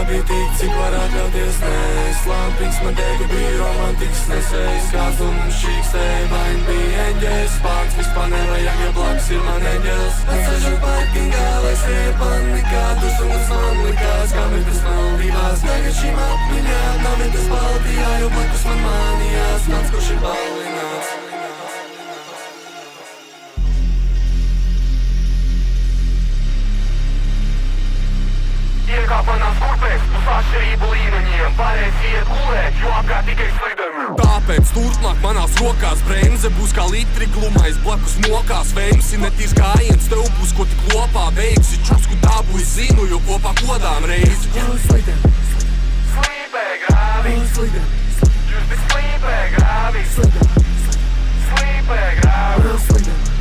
bija tik, cik var atļauties neslāpīgs. Man teiku bija romantiks, nesējis kāds un mums šīkstēja. Vain bija eņģēs, pārts vispār nevajag, ja blakus ir man eņģēls. Atsežu parkingā, lai skrēja panikā, dusumas man likās, kā vietas Maldivās. Tagad šīm atmiņām nav vietas Baltijā, jo blakus man manījās kāds, kurš ir ballināts. Iekāp manās kurpēs, uz atšķirību līmeņiem. Pārējais iet gulēt, jo apkārt tikai slidami. Tāpēc turpmāk manās rokās bremze būs kā litri glumais. Blakus mokās vējums ir netīrs gājiens. Tev būs ko tik lopā veiksi. Čusku dabu es zinu, jo kopā kodām reizi. Slīpē grāvi. Jūs tik slīpē grāvi. Slīpē grāvi.